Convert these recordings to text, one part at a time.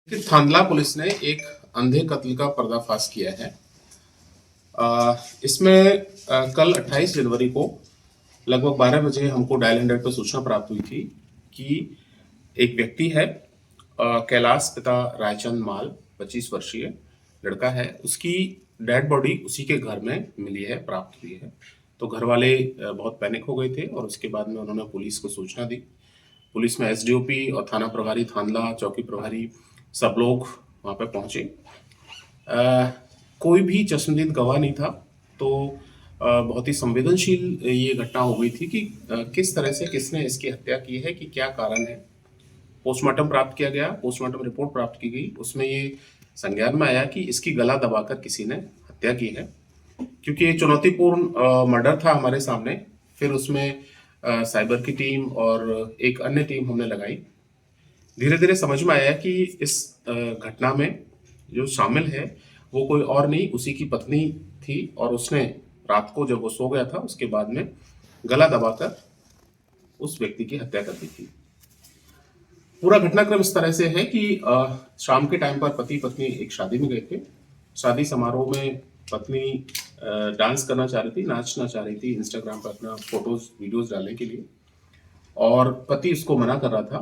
कि थांदला पुलिस ने एक अंधे कत्ल का पर्दाफाश किया है। इसमें कल 28 जनवरी को लगभग 12 बजे हमको डायल 100 पर सूचना प्राप्त हुई थी कि एक व्यक्ति है, कैलाश पिता रायचंद माल, 25 वर्षीय लड़का है। उसकी डेड बॉडी उसी के घर में मिली है, प्राप्त हुई है। तो घर वाले बहुत पैनिक हो गए थे और उसके बाद में उन्होंने पुलिस को सूचना दी। पुलिस में एसडीओपी और थाना प्रभारी, थांदला चौकी प्रभारी, सब लोग वहाँ पे पहुंचे। कोई भी चश्मदीद गवाह नहीं था। तो बहुत ही संवेदनशील ये घटना हो गई थी कि किस तरह से किसने इसकी हत्या की है, कि क्या कारण है। पोस्टमार्टम प्राप्त किया गया, पोस्टमार्टम रिपोर्ट प्राप्त की गई। उसमें ये संज्ञान में आया कि इसकी गला दबाकर किसी ने हत्या की है। क्योंकि ये चुनौतीपूर्ण मर्डर था हमारे सामने, फिर उसमें साइबर की टीम और एक अन्य टीम हमने लगाई। धीरे धीरे समझ में आया कि इस घटना में जो शामिल है वो कोई और नहीं, उसी की पत्नी थी। और उसने रात को जब वो सो गया था उसके बाद में गला दबाकर उस व्यक्ति की हत्या कर दी थी। पूरा घटनाक्रम इस तरह से है कि शाम के टाइम पर पति पत्नी एक शादी में गए थे। शादी समारोह में पत्नी डांस करना चाह रही थी, नाचना चाह रही थी, इंस्टाग्राम पर अपना फोटोज वीडियोज डालने के लिए। और पति उसको मना कर रहा था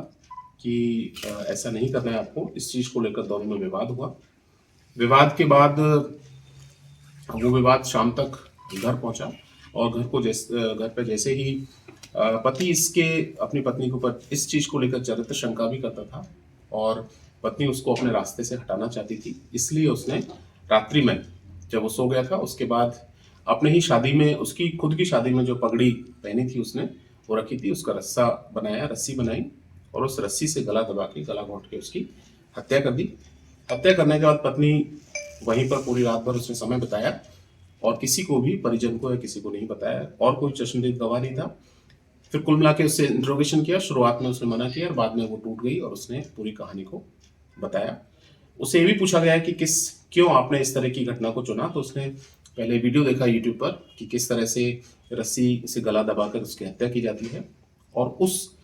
कि ऐसा नहीं करना है आपको। इस चीज को लेकर दोनों में विवाद हुआ। विवाद के बाद वो विवाद शाम तक घर पहुंचा और घर पे जैसे ही पति इसके अपनी पत्नी के ऊपर इस चीज को लेकर चरित्र शंका भी करता था और पत्नी उसको अपने रास्ते से हटाना चाहती थी। इसलिए उसने रात्रि में जब वो सो गया था उसके बाद अपने ही शादी में, उसकी खुद की शादी में जो पगड़ी पहनी थी उसने, वो रखी थी, उसका रस्सी बनाई और उस रस्सी से गला दबा के, गला घोंट के उसकी हत्या कर दी। हत्या करने के बाद पत्नी वहीं पर पूरी रात भर उसने समय बिताया और किसी को भी, परिजन को या किसी को नहीं बताया, और कोई चश्मदीद गवाह नहीं था। फिर कुल मिला के उससे इंट्रोगेशन किया। शुरुआत में उसने मना किया और बाद में वो टूट गई और उसने पूरी कहानी को बताया। उससे ये भी पूछा गया कि क्यों आपने इस तरह की घटना को चुना। तो उसने पहले वीडियो देखा यूट्यूब पर कि किस तरह से रस्सी से गला दबाकर उसकी हत्या की जाती है, और उस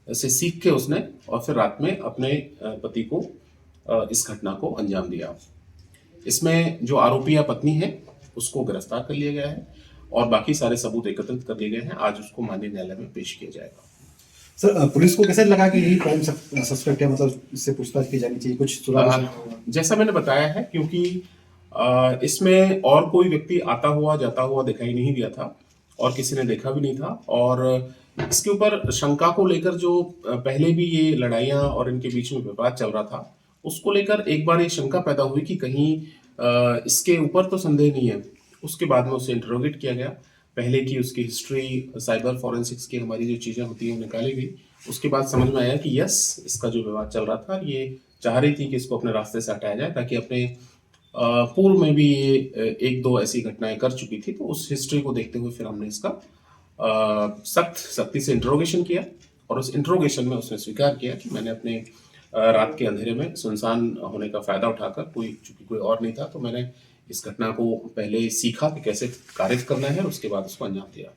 से सीख के उसने और फिर रात में अपने पति को इस घटना को अंजाम दिया। इसमें जो आरोपी या पत्नी है उसको गिरफ्तार कर लिया गया है और बाकी सारे सबूत एकत्रित कर लिए गए हैं। आज उसको माननीय न्यायालय में पेश किया जाएगा। सर, पुलिस को कैसे लगा कि यही प्राइम सस्पेक्ट है, मतलब इससे पूछताछ की जानी चाहिए, कुछ सुराग? जैसा मैंने बताया है, क्योंकि इसमें और कोई व्यक्ति आता हुआ जाता हुआ दिखाई नहीं दिया था और किसी ने देखा भी नहीं था। और इसके ऊपर शंका को लेकर जो पहले भी ये लड़ाइयाँ और इनके बीच में विवाद चल रहा था, उसको लेकर एक बार ये शंका पैदा हुई कि कहीं इसके ऊपर तो संदेह नहीं है। उसके बाद में उसे इंटरोगेट किया गया। पहले की उसकी हिस्ट्री, साइबर फॉरेंसिक्स की हमारी जो चीज़ें होती हैं निकाली गई। उसके बाद समझ में आया कि यस, इसका जो विवाद चल रहा था, ये चाह रही थी कि इसको अपने रास्ते से हटाया जाए, ताकि अपने पूर्व में भी ये एक दो ऐसी घटनाएं कर चुकी थी। तो उस हिस्ट्री को देखते हुए फिर हमने इसका सख्ती से इंट्रोगेशन किया और उस इंट्रोगेशन में उसने स्वीकार किया कि मैंने अपने रात के अंधेरे में सुनसान होने का फायदा उठाकर, चूंकि कोई और नहीं था, तो मैंने इस घटना को पहले सीखा कि कैसे कारित करना है और उसके बाद उसको अंजाम दिया।